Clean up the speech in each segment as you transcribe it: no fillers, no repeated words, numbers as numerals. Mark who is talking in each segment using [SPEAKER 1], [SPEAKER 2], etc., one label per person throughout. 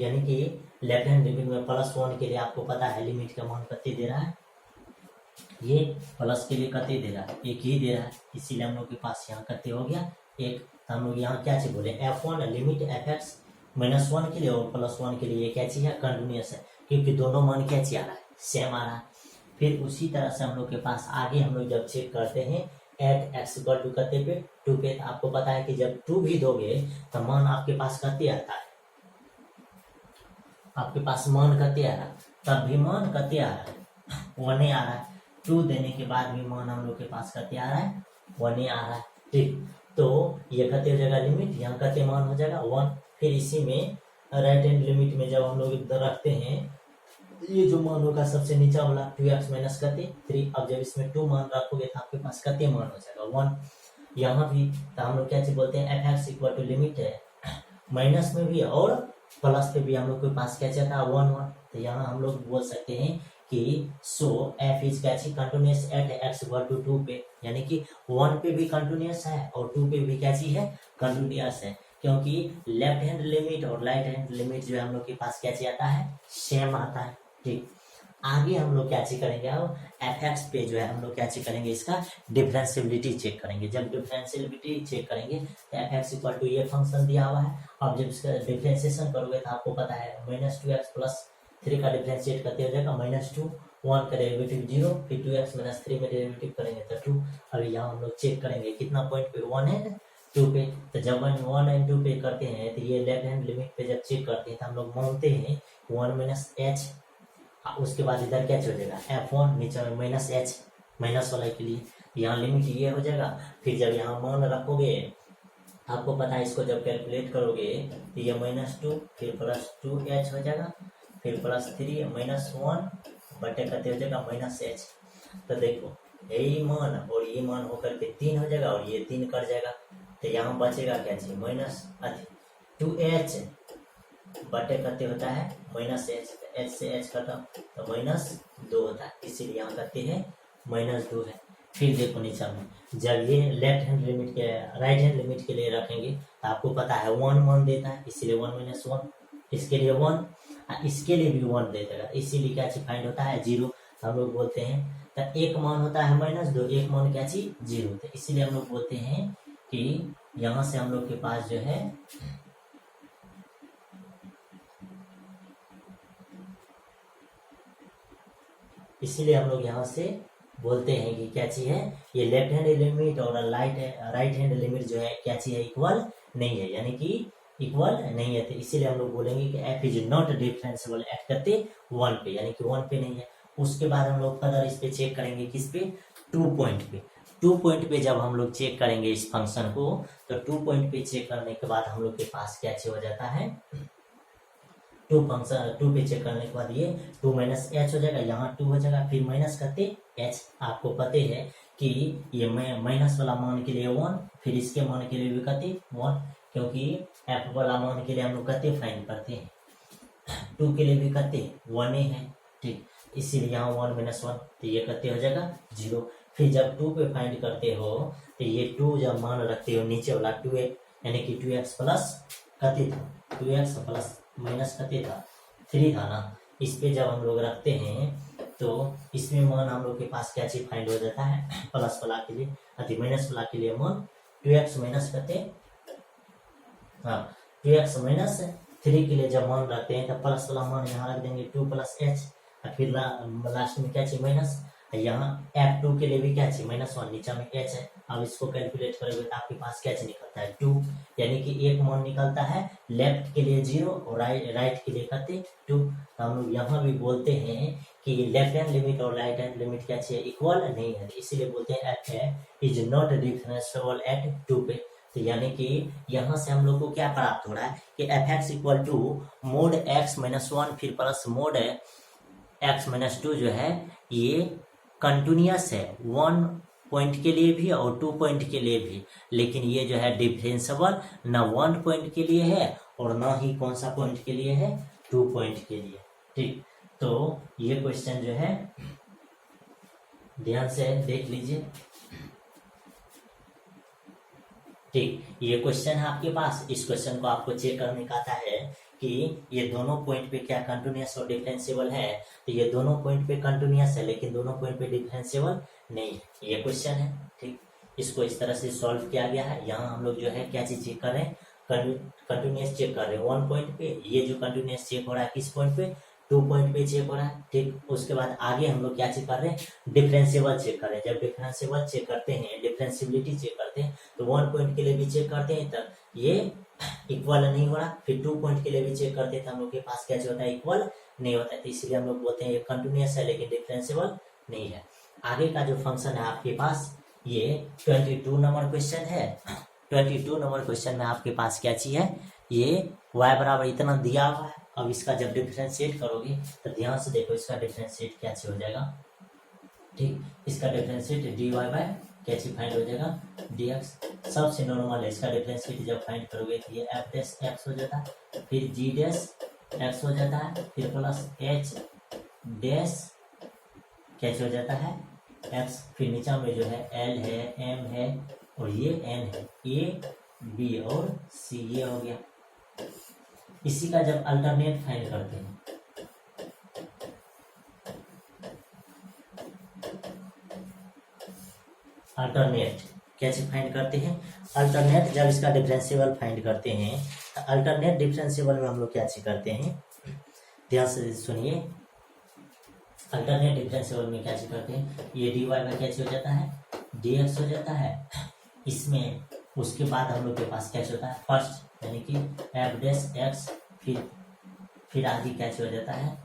[SPEAKER 1] यानी कि left hand limit में +1 के लिए आपको पता है लिमिट का मान कितने दे रहा है, ये प्लस के लिए कितने दे रहा है, एक ही दे रहा है, इसीलिए हम लोग के पास यहाँ कितने हो गया एक। तो हम लोग यहाँ क्या चीज बोले, f1 लिमिट fx -1 के लिए और +1 के लिए क्या चीज है, कंटिन्यूस है, क्योंकि दोनों मान क्या चीज आ रहा है, सेम आ रहा है। फिर उसी तरह से हम लोग के पास आगे हम लोग जब चेक करते हैं एट एक्स इक्वल टू कितने पे 2 पे, आपको पता है कि जब 2 भी दोगे तो मान आपके पास कितने आता है, आपके पास मान कितने आ रहा है, तब भी मान कितने आ रहा है 1 आ रहा है। 2 देने के बाद भी मान हम लोग के पास कितने आ रहा है 1 आ रहा है। ठीक, तो ये कितने हो जाएगा लिमिट, यहाँ कितने मान हो जाएगा 1। फिर इसी में राइट हैंड लिमिट में जब हम लोग इधर रखते हैं ये जो मान होगा सबसे नीचा वाला 2x माइनस कितने 3, अब जब इसमें 2 मान रखोगे तो आपके पास कितने मान हो जाएगा 1। यहाँ भी तो हम लोग क्या चीज बोलते हैं fx इक्वल टू लिमिट है, माइनस में भी और प्लस पे भी हम लोग के पास क्या चाहता है 1 तो यहाँ हम लोग बोल सकते हैं कि सो f इज क्या चीज continuous at x equal to 2 पे, यानी कि 1 पे भी कंटिन्यूअस है और 2 पे भी क्या चीज है कंटिन्यूअस है, क्योंकि लेफ्ट हैंड लिमिट और राइट हैंड लिमिट जो है हम लोग के पास क्या चीज आता है सेम आता है। ठीक, आगे हम लोग क्या चीज करेंगे, अब fx पे जो है हम लोग क्या चीज करेंगे, इसका डिफरेंशियबिलिटी चेक करेंगे। जब डिफरेंशियबिलिटी चेक करेंगे तो fx इक्वल टू ये फंक्शन दिया हुआ है, अब जब इसका डिफरेंशिएशन करोगे तो आपको पता है -2x + 3 का डिफरेंशिएट करते हो जाएगा -2, 1 का डेरिवेटिव 0, फिर 2x - 3 में डेरिवेटिव करेंगे तो 2। अभी यहाँ हम लोग चेक करेंगे कितना पॉइंट पे 1 है 2 पे, तो जब 1 एंड 2 पे करते हैं तो ये लेफ्ट हैंड लिमिट पे जब चेक करते हैं तो हम लोग मानते हैं 1 - h, उसके बाद इधर क्या हो जाएगा f1 नीचे में -h माइनस वाला के लिए यहाँ लिमिट ये हो जाएगा। फिर जब यहाँ मान रखोगे आपको पता है इसको जब कैलकुलेट करोगे तो ये -2 फिर +2h हो जाएगा, फिर +3 -1 बटे करते हो जाएगा -h। तो देखो यही मान और ये मान होकर के 3 हो जाएगा और ये 3 कट जाएगा, तो यहाँ बचेगा क्या चीज 2h बटे करते होता है -h, h से h खत्म तो -2 होता है, इसीलिए यहाँ करते हैं -2 है। फिर देखो नीचे में जब ये लेफ्ट हैंड लिमिट के राइट हैंड लिमिट के लिए रखेंगे तो आपको पता है 1 मान देता है, इसीलिए 1 - 1, इसके लिए 1, इसके लिए भी 1 दे देगा, इसीलिए क्या चीज फाइंड होता है 0। हम लोग बोलते हैं तो एक मान होता है -2, एक मान क्या चीज 0, तो इसीलिए हम लोग बोलते हैं कि यहाँ से हम लोग के पास जो है इसीलिए हम लोग यहाँ से बोलते हैं कि क्या चीज है ये लेफ्ट हैंड लिमिट और राइट हैंड लिमिट जो है क्या चीज है इक्वल नहीं है, यानी कि इक्वल नहीं है, तो इसीलिए हम लोग बोलेंगे कि f is not differentiable eight करते 1 पे, यानी कि 1 पे नहीं है। उसके बाद हम लोग फर्दर इस पे चेक करेंगे किस पे 2 पॉइंट पे। 2 पॉइंट पे जब हम लोग चेक करेंगे इस फंक्शन को तो 2 पॉइंट पे चेक करने के बाद हम लोग के पास क्या चीज हो जाता है 2 पे चेक करने के बाद ये 2 - h हो जाएगा, यहाँ 2 हो जाएगा, फिर माइनस करते h। आपको पता है कि ये माइनस वाला मान के लिए 1, फिर इसके मान के लिए भी कहते 1, क्योंकि f वाला मान के लिए हम लोग कहते फाइंड करते हैं, 2 के लिए भी कहते 1 है। ठीक, इसीलिए यहाँ 1 - 1 तो ये कहते हो जाएगा 0। फिर जब 2 पे फाइंड करते हो तो ये 2 जब मान रखते हो नीचे वाला 2 यानी कि 2x प्लस कहते था 2x प्लस माइनस करते था 3 था ना, इस पे जब हम लोग रखते हैं तो इसमें मान हम लोग के पास क्या चीज फाइंड हो जाता है प्लस वाला के लिए अति माइनस वाला के लिए मान 2x माइनस करते हाँ 2x माइनस 3 के लिए जब मान रखते हैं तो प्लस वाला मान यहाँ रख देंगे 2 + h, फिर लास्ट में क्या चाहिए माइनस, यहाँ f2 के लिए भी क्या चाहिए -1, नीचे में h है। अब इसको कैलकुलेट करोगे तो आपके पास क्या चीज निकलता है 2, यानी कि एक मान निकलता है लेफ्ट के लिए 0 और राइट के लिए कहते 2। हम लोग यहाँ भी बोलते हैं कि लेफ्ट हैंड लिमिट और राइट हैंड लिमिट क्या चाहिए इक्वल नहीं है, इसीलिए बोलते हैं f is not differentiable eight 2 पे। तो यानी कि यहाँ से हम लोग को क्या प्राप्त हो रहा है कि fx equal to mod x - 1 फिर प्लस मोड x - 2 जो है ये कंटिन्यूअस है 1 पॉइंट के लिए भी और 2 पॉइंट के लिए भी, लेकिन ये जो है डिफरेंशिएबल ना 1 पॉइंट के लिए है और ना ही कौन सा पॉइंट के लिए है 2 पॉइंट के लिए। ठीक, तो ये क्वेश्चन जो है ध्यान से देख लीजिए। ठीक, ये क्वेश्चन है आपके पास, इस क्वेश्चन को आपको चेक करने का आता है कि ये दोनों पॉइंट पे क्या कंटिन्यूअस और डिफरेंशिएबल है, तो ये दोनों पॉइंट पे कंटिन्यूअस है लेकिन दोनों पॉइंट पे डिफरेंशिएबल नहीं है, ये क्वेश्चन है। ठीक, इसको इस तरह से सॉल्व किया गया है। यहाँ हम लोग जो है क्या चीज चेक कर रहे हैं, कंटिन्यूअस चेक कर रहे हैं वन पॉइंट पे। ये जो कंटिन्यूअस चेक हो रहा है किस पॉइंट पे, 2 पॉइंट पे चेक हो रहा है। ठीक, उसके बाद आगे हम लोग क्या चेक कर रहे हैं, डिफरेंशिएबल चेक कर रहे हैं। जब डिफरेंशिएबल चेक करते हैं, डिफरेंशिएबिलिटी चेक करते हैं, तो 1 पॉइंट के लिए भी चेक करते हैं तो ये इक्वल नहीं हो रहा। फिर 2 पॉइंट के लिए भी चेक करते हैं तो हम लोग के पास क्या होता है, इक्वल नहीं होता है। तो इसलिए हम लोग बोलते हैं ये कंटिन्यूअस है लेकिन डिफरेंशिएबल नहीं है। आगे का जो फंक्शन है आपके पास, ये 22 नंबर क्वेश्चन है। 22 नंबर क्वेश्चन में आपके पास क्या चीज है, ये y बराबर इतना दिया हुआ है। अब इसका जब डिफरेंशिएट करोगे तो ध्यान से देखो, इसका डिफरेंशिएट क्या चीज हो जाएगा। ठीक, इसका डिफरेंशिएट dy बाय क्या चीज फाइंड हो जाएगा, dx। सबसे नॉर्मल है, इसका डिफरेंशिएट जब फाइंड करोगे तो ये f डैश x हो जाता है, फिर g डैश x हो जाता है, फिर प्लस h डैश क्या हो जाता है x, फिर नीचे में जो है l है, m है और ये n है, a b और c, ये हो गया। इसी का जब अल्टरनेट फाइंड करते हैं, अल्टरनेट कैसे फाइंड करते हैं, अल्टरनेट जब इसका डिफरेंशिएबल फाइंड करते हैं तो अल्टरनेट डिफरेंशिएबल में हम लोग क्या चीज करते हैं, ध्यान से सुनिए। अल्टरनेट डिफरेंशिएबल में क्या चीज करते हैं, ये dy का क्या चीज हो जाता है, dx हो जाता है। इसमें उसके बाद हम लोग के पास क्या होता है, फर्स्ट यानी कि f डैश x, फिर आगे क्या हो जाता है,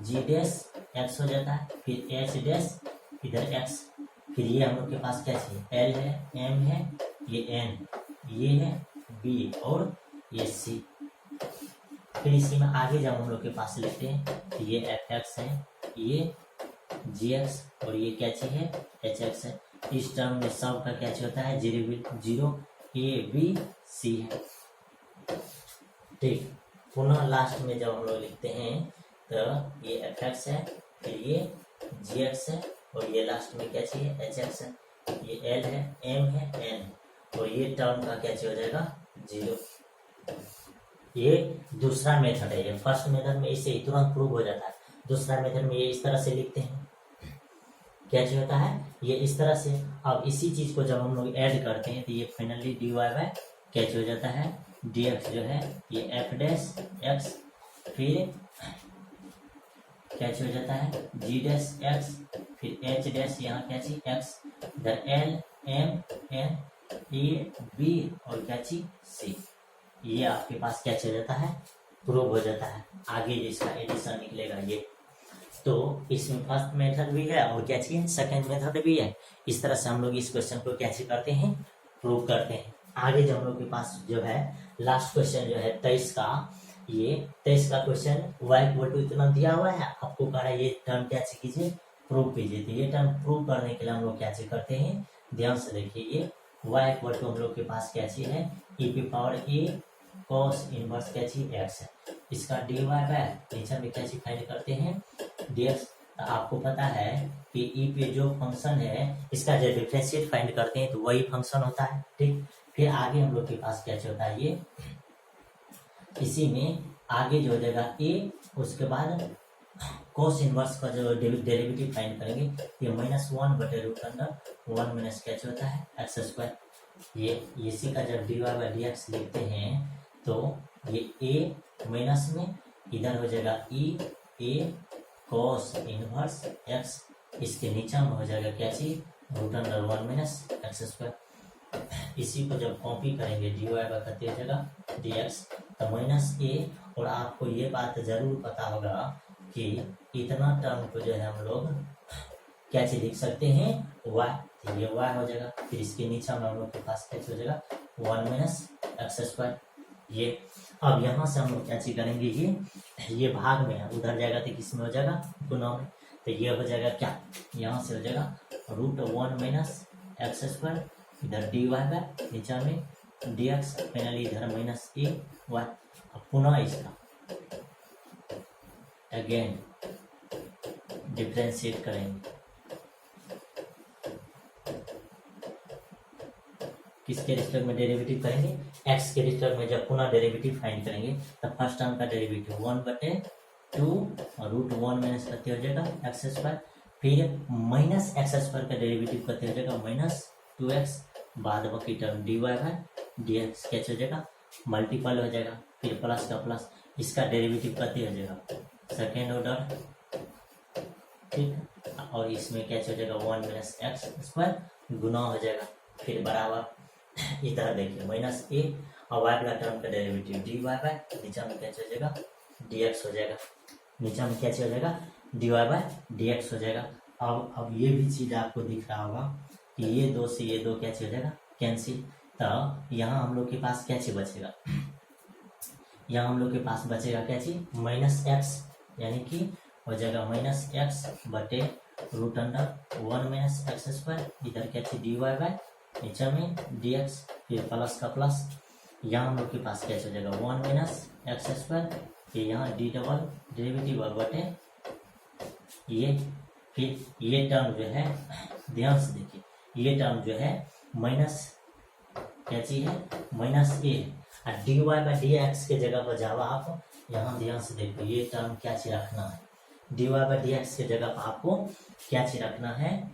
[SPEAKER 1] g डैश x हो जाता है, फिर h डैश इधर x, फिर ये हम लोग के पास क्या चाहिए, l है, m है, ये n, ये है b और ये c। फिर इसी में आगे जब हम लोग के पास लिखते हैं तो ये fx है, ये gx और ये क्या चीज है, hx है। इस टर्म में सब का क्या चीज होता है, 0 a b c है। ठीक, पुनः लास्ट में जब हम लोग लिखते हैं तो ये fx है, फिर ये gx है और ये लास्ट में क्या चाहिए, hx है, ये l है, m है, n और ये टर्म का क्या चाहिए हो जाएगा, 0। ये दूसरा मेथड है। ये फर्स्ट मेथड में इससे ही तुरंत प्रूव हो जाता है। दूसरा मेथड में ये इस तरह से लिखते हैं, क्या चीज होता है, ये इस तरह से। अब इसी चीज को जब हम लोग ऐड करते हैं तो ये फाइनली dy बाय क्या चीज हो जाता है, dx जो है ये f डैश x, फिर क्या चीज हो जाता है, g डैश x, फिर h डैश यहाँ क्या चीज x, इधर l m n a b और क्या चीज c। ये आपके पास क्या चल जाता है, प्रूव हो जाता है। आगे जिसका एडिशन निकलेगा ये, तो इसमें फर्स्ट मेथड भी है और क्या चाहिए, सेकंड मेथड भी है। इस तरह से हम लोग इस क्वेश्चन को कैसे करते हैं, प्रूव करते हैं। आगे जो हम लोग के पास जो है लास्ट क्वेश्चन जो है 23 का, ये 23 का क्वेश्चन y इक्वल टू इतना दिया हुआ है, आपको कह रहा है ये टर्म क्या कीजिए, प्रूव कीजिए। तो ये टर्म प्रूव करने के लिए हम लोग क्या करते हैं, ध्यान से देखिए। ये y इक्वल टू हम लोग के पास क्या चीज है, e की पावर a cos इनवर्स क्या चीज x है। इसका dy बाय नीचे में क्या चीज फाइंड करते हैं, dx। आपको पता है कि e पे जो फंक्शन है इसका जब डिफरेंशिएट फाइंड करते हैं तो वही फंक्शन होता है। ठीक, फिर आगे हम लोग के पास क्या होता है, ये इसी में आगे जो हो जाएगा a, उसके बाद cos इनवर्स का जो डेरिवेटिव फाइंड करेंगे, ये -1 बटे रूट अंडर 1 माइनस क्या होता है, एक्स स्क्वायर। ये इसी का जब dy बाय dx लिखते हैं तो ये a माइनस में इधर हो जाएगा a cos इनवर्स x, इसके नीचे में हो जाएगा क्या चीज, root under 1 minus x square. इसी को जब कॉपी करेंगे dy बाय करते हो जाएगा dx, तो माइनस a। और आपको ये बात जरूर पता होगा कि इतना टर्म को जो है हम लोग क्या चीज लिख सकते हैं, y। ये y हो जाएगा, फिर इसके नीचे में हम लोग के पास क्या हो जाएगा, 1 माइनस एक्स स्क्वायर। ये अब यहाँ से हम लोग क्या चीज करेंगे, ये भाग में है, उधर जाएगा तो किस में हो जाएगा, गुना में। तो ये हो जाएगा क्या, यहाँ से हो जाएगा रूट 1 माइनस एक्स स्क्वायर, इधर dy बाय नीचे में dx, फाइनली इधर माइनस a y। अब पुनः इसका अगेन डिफरेंशिएट करेंगे, किसके रिस्पेक्ट में डेरिवेटिव करेंगे, एक्स के रिस्पेक्ट में जब पुनः डेरिवेटिव फाइंड करेंगे तब फर्स्ट टर्म का डेरिवेटिव 1/2 और √1 माइनस करते हो जाएगा एक्स स्क्वायर, फिर माइनस एक्स स्क्वायर का डेरिवेटिव करते हो जाएगा -2x, बाद बाकी टर्म dy/dx कैसे हो जाएगा, मल्टीपल हो जाएगा, फिर प्लस का प्लस, इसका डेरिवेटिव करते हो जाएगा सेकेंड ऑर्डर, ठीक, और इसमें कैसे हो जाएगा 1 माइनस एक्स स्क्वायर गुना हो जाएगा, फिर बराबर इधर देखिए -a और y वाला टर्म का डेरिवेटिव dy/, नीचे में कैसे हो जाएगा dx हो जाएगा, नीचे में कैसे हो जाएगा dy/dx हो जाएगा। अब ये भी चीज आपको दिख रहा होगा कि ये दो से ये दो कैसे हो जाएगा कैंसिल, तो यहाँ हम लोग के पास कैसे बचेगा, यहाँ हम लोग के पास बचेगा क्या चीज -x, यानी कि हो जाएगा -x/√1 माइनस एक्स स्क्वायर, इधर क्या चीज dy/, नीचे में dx, फिर प्लस का प्लस, यहाँ हम लोग के पास कैसे हो जाएगा 1 माइनस एक्स स्क्वायर, फिर यहाँ d डबल डेरिवेटिव और बटे ये, फिर ये टर्म जो है ध्यान से देखिए, ये टर्म जो है माइनस क्या चीज है -a, और dy/dx के जगह पर जाओ आप, यहाँ ध्यान से देखो ये टर्म क्या चीज रखना है, dy/dx के जगह पर आपको क्या चीज रखना है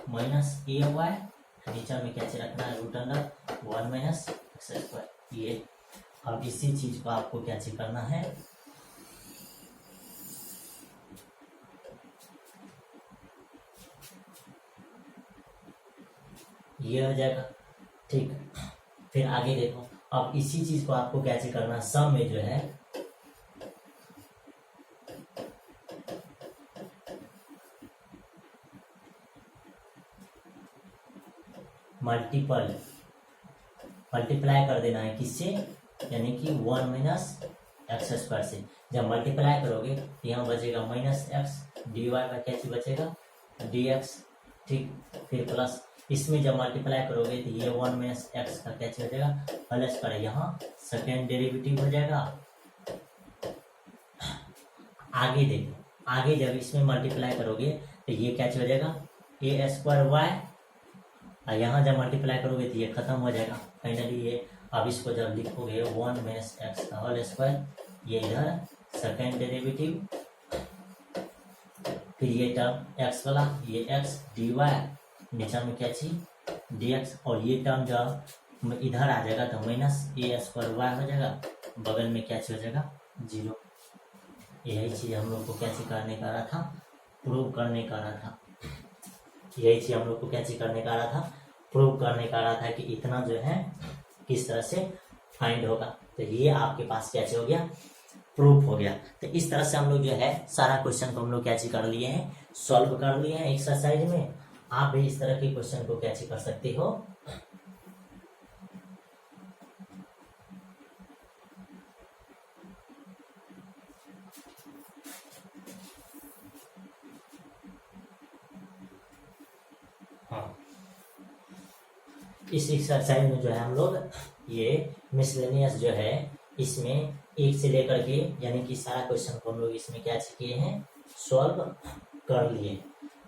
[SPEAKER 1] -ay, नीचे में क्या चीज रखना है √1 माइनस एक्स स्क्वायर, ये। अब इसी चीज को आपको क्या चीज करना है, ये हो जाएगा, ठीक। फिर आगे देखो, अब इसी चीज को आपको क्या चीज करना, सम में जो है मल्टीप्लाई कर देना है किससे, यानी कि 1 माइनस एक्स स्क्वायर से, जब मल्टीप्लाई करोगे तो यहाँ बचेगा -x, dy का क्या चीज बचेगा dx, ठीक, फिर प्लस, इसमें जब मल्टीप्लाई करोगे तो ये 1 माइनस एक्स का क्या चीज हो जाएगा होल स्क्वायर, यहाँ सेकेंड डेरिवेटिव हो जाएगा। आगे देखो, आगे जब इसमें मल्टीप्लाई करोगे तो ये क्या चीज हो जाएगा a²y, और यहाँ जब मल्टीप्लाई करोगे तो ये खत्म हो जाएगा फाइनली ये। अब इसको जब लिखोगे 1 माइनस एक्स का होल स्क्वायर, ये इधर सेकेंड डेरिवेटिव, फिर ये टर्म x वाला, ये x dy, नीचे में क्या चीज dx, और ये टर्म जब इधर आ जाएगा तो -a² हो जाएगा, बगल में क्या चीज हो जाएगा 0। यही चीज हम लोग को क्या चीज करने का रहा था, प्रूव करने का रहा था, यही चीज हम लोग को क्या चीज करने का रहा था, प्रूव करने का रहा था कि इतना जो है किस तरह से फाइंड होगा। तो ये आपके पास क्या चीज हो गया, प्रूफ हो गया। तो इस तरह से हम लोग जो है सारा क्वेश्चन को हम लोग क्या चीज कर लिए हैं, सॉल्व कर लिए हैं एक्सरसाइज में। आप भी इस तरह के क्वेश्चन को क्या चीज कर सकते हो, हाँ। इस एक्सरसाइज में जो है हम लोग ये मिसलेनियस जो है इसमें 1 से लेकर के यानी कि सारा क्वेश्चन को हम लोग इसमें क्या किए हैं, सॉल्व कर लिए।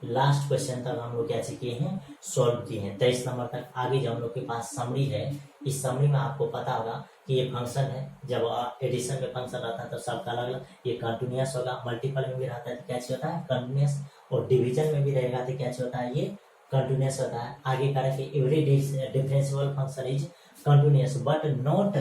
[SPEAKER 1] लास्ट क्वेश्चन तक हम लोग क्या किए हैं, सॉल्व किए हैं। 23 नंबर तक। आगे जो हम लोग के पास समरी है, इस समरी में आपको पता होगा कि ये फंक्शन है, जब एडिशन में फंक्शन रहता है तो सबका अलग अलग, ये कंटिन्यूअस होगा, मल्टीपल में भी रहता है तो क्या होता है कंटिन्यूअस, और डिवीजन में भी रहेगा तो क्या होता है ये कंटिन्यूअस होता है। आगे कह रहा है कि every differential function is continuous but not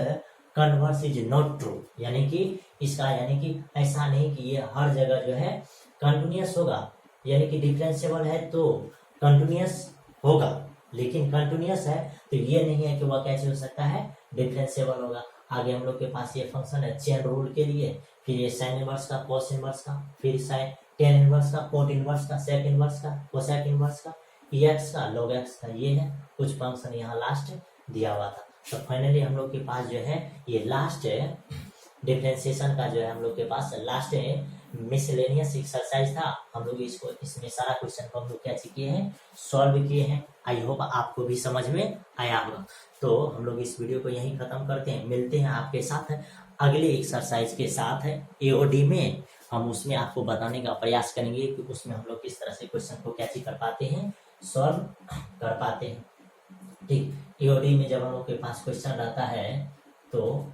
[SPEAKER 1] converse is not true, यानी कि इसका यानी कि ऐसा नहीं कि ये हर जगह जो है कंटिन्यूअस होगा, यानी कि डिफरेंशिएबल है तो कंटिन्यूअस होगा, लेकिन कंटिन्यूअस है तो ये नहीं है कि वह कैसे हो सकता है डिफरेंशिएबल होगा। आगे हम लोग के पास ये फंक्शन है चेन रूल के लिए, फिर ये साइन इनवर्स का, कॉस इनवर्स का, फिर साइन टेन इनवर्स का, कोट इनवर्स का, सेक इनवर्स का, कोसेक इनवर्स का, एक्स का, लॉग एक्स का, ये है कुछ फंक्शन यहाँ लास्ट दिया हुआ था। तो फाइनली हम लोग के पास जो है ये लास्ट डिफरेंशिएशन का जो है हम लोग के पास लास्ट मिसलेनियस एक्सरसाइज था। हम लोग इसको इसमें सारा क्वेश्चन को हम लोग क्या किए हैं, सॉल्व किए हैं। आई होप आपको भी समझ में आया होगा। तो हम लोग इस वीडियो को यहीं खत्म करते हैं, मिलते हैं आपके साथ अगले एक्सरसाइज के साथ एओडी में। हम उसमें आपको बताने का प्रयास करेंगे कि उसमें हम लोग किस तरह से क्वेश्चन को क्या कर पाते हैं, सॉल्व कर पाते हैं। ठीक, ईओडी में जब हम लोग के पास क्वेश्चन रहता है तो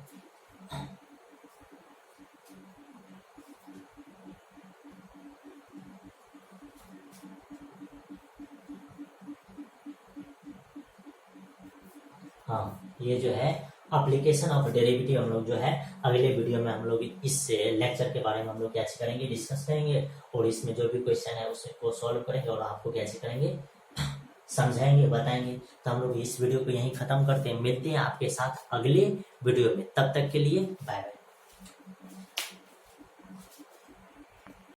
[SPEAKER 1] हाँ, ये जो है एप्लीकेशन ऑफ डेरिवेटिव हम लोग जो है अगले वीडियो में हम लोग इस लेक्चर के बारे में हम लोग कैसे करेंगे, डिस्कस करेंगे, और इसमें जो भी क्वेश्चन है उसको सॉल्व करेंगे और आपको कैसे करेंगे समझाएंगे, बताएंगे। तो हम लोग इस वीडियो को यहीं खत्म करते हैं, मिलते हैं आपके साथ अगले वीडियो में, तब तक के लिए बाय बाय।